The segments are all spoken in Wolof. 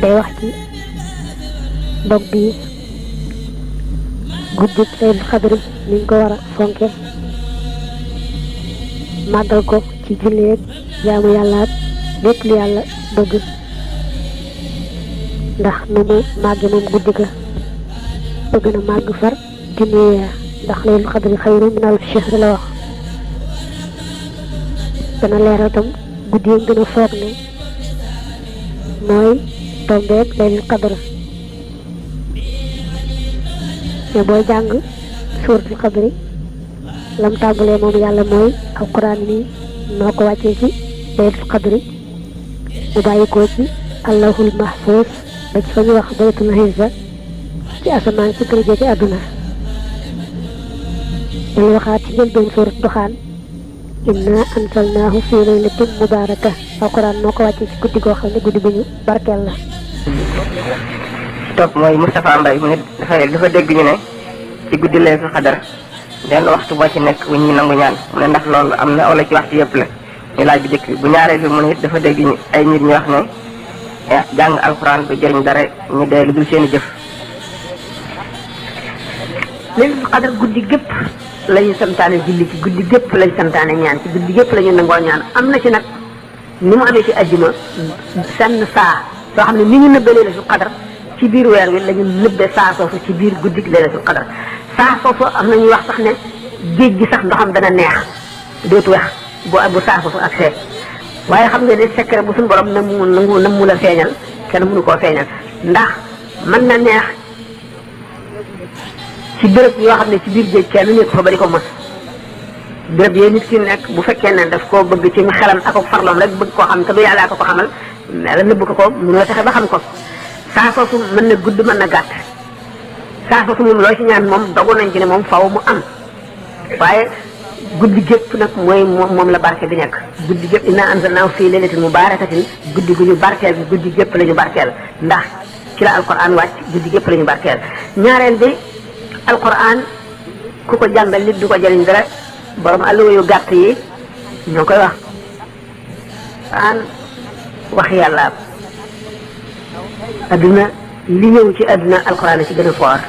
day wax ci dog bi guddi laylatul qadri niñ ko war a fonke màggal ko ci julleeg jaamu yàlla ak lépp lu yàlla bëgg ndax nu mu màgge moom guddi ga bëgg na màgg far junni weer ndax laylatul qadri xayru min alfi shahr la wax dana leeral tam guddi yi gën a foog ne mooy tombeeg laylatul qadr mais booy jàng suuratul qadri lam tàmbalee moom yàlla mooy alquran ni noo ko wàccee ci laylatul qadri mu bàyyi ko ci allahul mahfuz ba ci fa ñu wax baytul izza ci asamaan ci kër ci àdduna dañu waxaat ci njëlbeen suurat duxaan inna anzalnaahu fi laylatin mubaaraka alquran moo ko wàccee ci guddi goo xam ne guddi bu ñu barkeel la. topp mooy Moustapha Mbaye mu ne dafa dégg ñu ne ci guddi laylatul qadr benn waxtu boo ci nekk wu ñu nangu ñaan mu ne ndax loolu am na wala ci waxtu yëpp la ñu laaj bi jëkk bu ñaareel bi mu ne it dafa dégg ay nit ñu wax ne jàng alxuraan du jëriñ dara ñu dee lu dul seen i jëf. laylatul qadr guddi gépp lañu santaane julli ci guddi gépp lañu santaane ñaan ci guddi gépp lañu nangoo ñaan am na ci nag ni mu amee ci ajjuma senn saa soo xam ne ni ñu nëbbee laylatul qadr ci biir weer wi lañu nëbbee saa soosu ci biir guddi laylatul qadr saa soosu am na ñuy wax sax ne géej gi sax ndoxam dana neex dootu wex bu saa soosu ak see waaye xam nga ne secret bu suñu borom nam mu la feeñal kenn mënu koo feeñal ndax mën na neex ci béréb yoo xam ne ci biir géej kenn nekk fa ba di ko mos béréb yooyu nit ki nekk bu fekkee ne daf koo bëgg ci xelam ak farloom rek bëgg koo xam te du yàlla ko xamal la nëbb ko mënoo fexe ba xam ko saa soosu mën na gudd mën na gàtt saa soosu moom loo ci ñaan moom dogu nañ ci ne moom faw mu am waaye guddi gépp nag mooy moom la barke bi nekk guddi gépp inna anzalnaahu fii laylatin mubaarakatin guddi gu ñu barkeel bi guddi gépp la ñu barkeel ndax ci la alquran wàcc guddi gépp la ñu barkeel ñaareel bi alquran ku ko jàngal nit du ko jëriñ dara borom alluwa yu gàtt yi ñoo koy wax an wax yàlla adduna li ñëw ci adduna alquran a ci gën a foor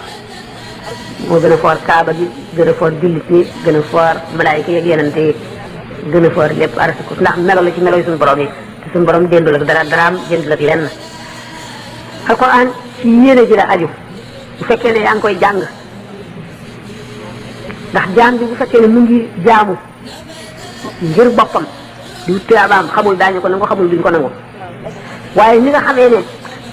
moo gën a foor kaaba gi gën a foor jullit ñi gën a foor malaayika yeeg yenante yi gën a foor lépp arasiku ndax melo la ci melo yi suñu borom yi te suñu borom déndul ak dara daraam déndul ak lenn alquran ci yéene ji la aju bu fekkee ne yaa ngi koy jàng ndax jaam bi bu fekkee ne mu ngi jaamu ngir boppam di wut tuyaabaam xamul daañu ko nangu xamul duñ ko nangu waaye ni nga xamee ne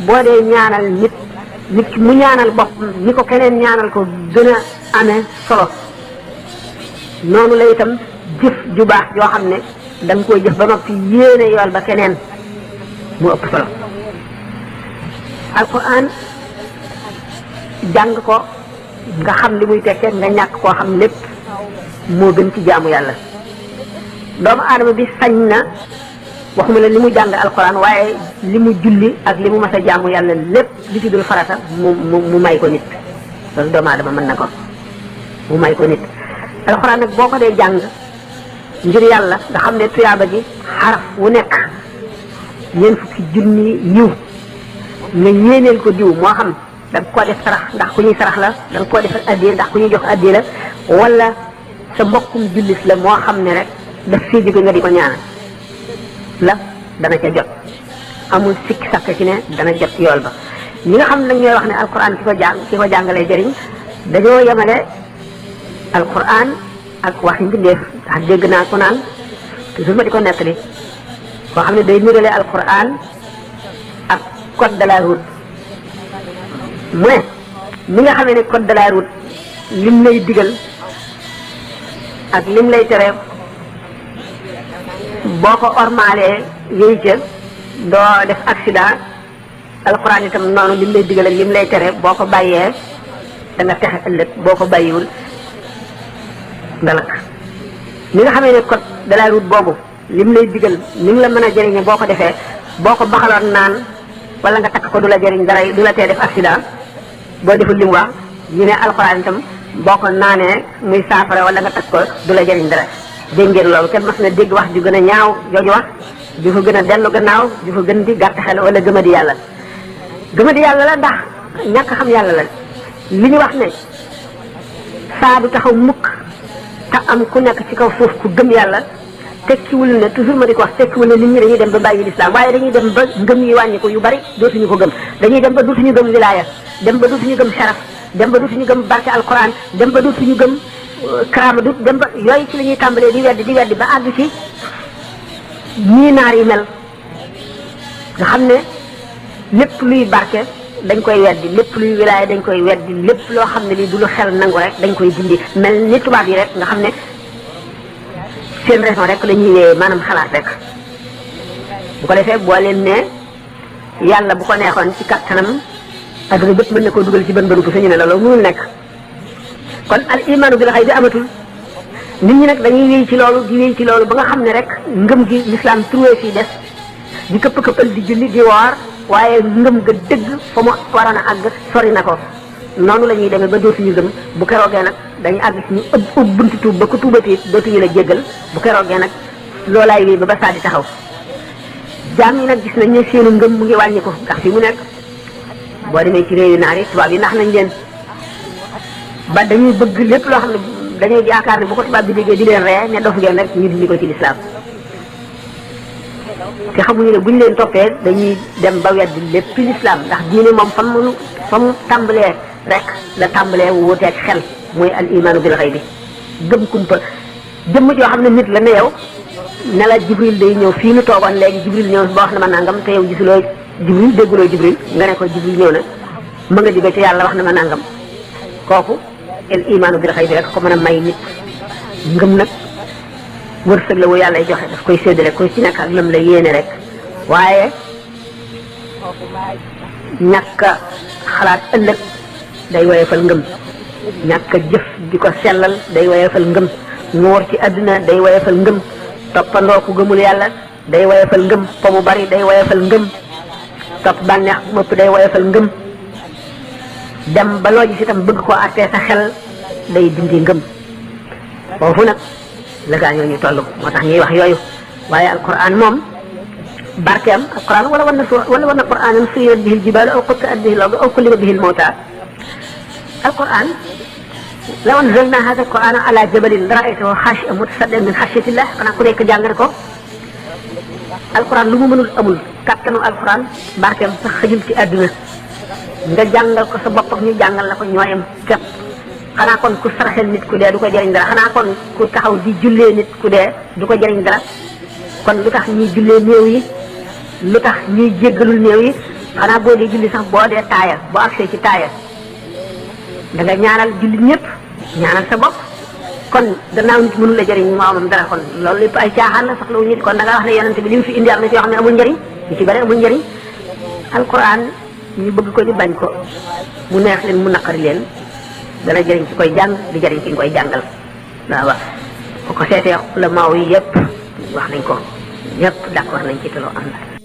boo dee ñaanal nit mu ñaanal boppam ni ko keneen ñaanal ko gën a amee solo noonu la itam jëf ju baax yoo xam ne da nga koy jëf ba noppi yéene yool ba keneen mu ëpp solo alquran jàng ko nga xam li muy tekkee nga ñàkk koo xam lépp moo gën ci jaamu yàlla doomu aadama bi sañ na waxuma la li mu jàng alquran waaye li mu julli ak li mu mas a jaamu yàlla lépp li ci dul farata mu may ko nit loolu doomu aadama mën na ko mu may ko nit alquran nag boo ko dee jàng ngir yàlla nga xam ne tuyaaba ji xaraf wu nekk ñeent fukki junni yiw nga yéeneel ko diw moo xam da nga koo def sarax ndax ku ñuy sarax la da nga koo def addiya ndax ku ñuy jox addiya la wala sa mbokkum jullit la moo xam ne rek daf fii jóge nga di ko ñaanal la dana ca jot amul sikki sakk ci ne dana jot yool ba ñi nga xam ne ñooy wax ne alquran ki ko jàngalee jëriñ dañoo yemale alquran ak waxi mbindeef ndax dégg naa ko naan toujours ma di ko nettali koo xam ne day nirale alquran ak code de la route mu ne mi nga xamee ne code de la route lim lay digal ak lim lay tere boo ko ormaalee yooyu ca doo def accident alxuraan itam noonu lim lay digal ak lim lay tere boo ko bàyyee da nga texe ëllëg boo ko bàyyiwul dalak mi nga xamee ne code de la route boobu lim lay digal ni mu la mën a jëriñe boo ko defee boo ko baxaloon naan wala nga takk ko du la jëriñ dara du la tee def accident boo deful li mu wax ñu ne alxuraan itam boo ko naanee muy saafara wala nga takk ko du la jëriñ dara dégg ngeen loolu kenn mas na dégg wax ju gën a ñaaw jooju wax ju fa gën a dellu gannaaw ju fa gën di gàtt xel wala gëma di yàlla gëma di yàlla la ndax ñàkk xam yàlla la li ñu wax ne saa du taxaw mukk te am ku nekk ci kaw suuf ku gëm yàlla tekkiwul ne toujours ma di ko wax tekkiwul ne nit ñi dañuy dem ba bàyyi lislaam waaye dañuy dem ba ngëm yi wàññi ko yu bari dootuñu ko gëm dañuy dem ba dootuñu gëm wilaaya dem ba dootuñu gëm sharaf dem ba dootuñu gëm barke alquran dem ba dootuñu gëm karaama du dem ba yooyu ci la ñuy tàmbalee di weddi ba àgg ci ñii naar yi mel nga xam ne lépp luy barke dañ koy weddi lépp luy wilaaya dañ koy weddi lépp loo xam ne lii du lu xel nangu rek dañ koy dindi mel ni tubaab yi rek nga xam ne seen raison rek la ñuy wéyee maanaam xalaat rek bu ko defee boo leen ne yàlla bu ko neexoon ci kattanam adduna bépp mën na koo dugal ci bën bënu ko sañu ne loolu mënul nekk kon al imaanu bil xayb bi amatul nit ñi nag dañuy wéy ci loolu di wéy ci loolu ba nga xam ne rek ngëm gi l'islam trouvé fii des di këpp-këppal di julli di woor waaye ngëm ga dëgg fa mu waroon a àgg sori na ko noonu la ñuy demee ba dootuñu gëm bu keroogee nag dañu àgg ci ñu ëpp buntu tuub ba ku tuubati dootuñu la jéggal bu keroogee nag loolaay wéy ba saa di taxaw jaam yi nag gis nañ ne seenu ngëm mu ngi wàññi ko ndax fi mu nekk boo demee ci réewi naar yi tubaab yi ndax nañ leen ba dañuy bëgg lépp loo xam ne dañuy yaakaar ne bu ko tubaab bi déggee di leen ree ne dof ngeen rek ñu dindi ko ci lislaam te xamuñu ne buñ leen toppee dañuy dem ba weddi lépp lislaam ndax diine moom fa mu tàmbalee rek la tàmbalee wuuteeg xel mooy al imaanu bil xayb bi gëm kumpa jëmm joo xam ne nit la ne yow ne la jibril day ñëw fii nu toogoon léegi jibril ñëw ba wax na ma nangam te yow gisuloo jibril dégguloo jibril nga ne ko jibril ñëw na ma nga jóge ci yàlla wax na ma nangam kooku el imaanu bil xayb bi rek ko mën a may nit ngëm nag wërsëg la wu yàlla joxe daf koy séddale koy ci nekk ak lam la yéene rek waaye ñàkk a xalaat ëllëg day woyefal ngëm ñàkk a jëf di ko sellal day woyefal ngëm nguur ci àdduna day woyefal ngëm toppandoo ku gëmul yàlla day woyefal ngëm po mu bari day woyefal ngëm topp bànneex bu mëpp day woyefal ngëm dem ba loo gis itam bëgg koo àttee sa xel day dindi ngëm foofu nag la gaa ñoo ñu toll moo tax ñuy wax yooyu waaye alquran moom barkeem alquran wala war na quranan suyirat bihi ljibaalu aw qutti'at bihi l-ardu aw kullima bihi l-mawtaa alquran law anzalna haadha alqurana ala jabalin la ra'aytahu xaashi'an mutasaddi'an min xashyatillah xanaa ku nekk jàng ko alquran lu mu mënul amul kattanu alquran barkeem sax xëjul ci àdduna nga jàngal ko sa bopp ak ñu jàngal la ko ñooyam képp xanaa kon ku saraxel nit ku dee du ko jëriñ dara xanaa kon ku taxaw di jullee nit ku dee du ko jëriñ dara kon lu tax ñuy jullee néew yi lu tax ñuy jéggalul néew yi xanaa boo dee julli sax boo dee taaya boo agsee ci taaya da nga ñaanal jullit ñëpp ñaanal sa bopp kon gannaaw nit mënu la jëriñ moomam dara kon loolu lépp ay caaxaan la soxlawu nit kon da nga wax ne yonent bi li mu fi indi am na ci yoo xam ne amul njëriñ ñu ci bëri amul njëriñ alquran ñu bëgg ko ñu bañ ko mu neex leen mu naqari leen dana jëriñ ci koy jàng di jëriñ ci nga koy jàngal waaw bu ko seetee la maaw yi yëpp wax nañ ko yëpp d'accord nañ ci te loo am la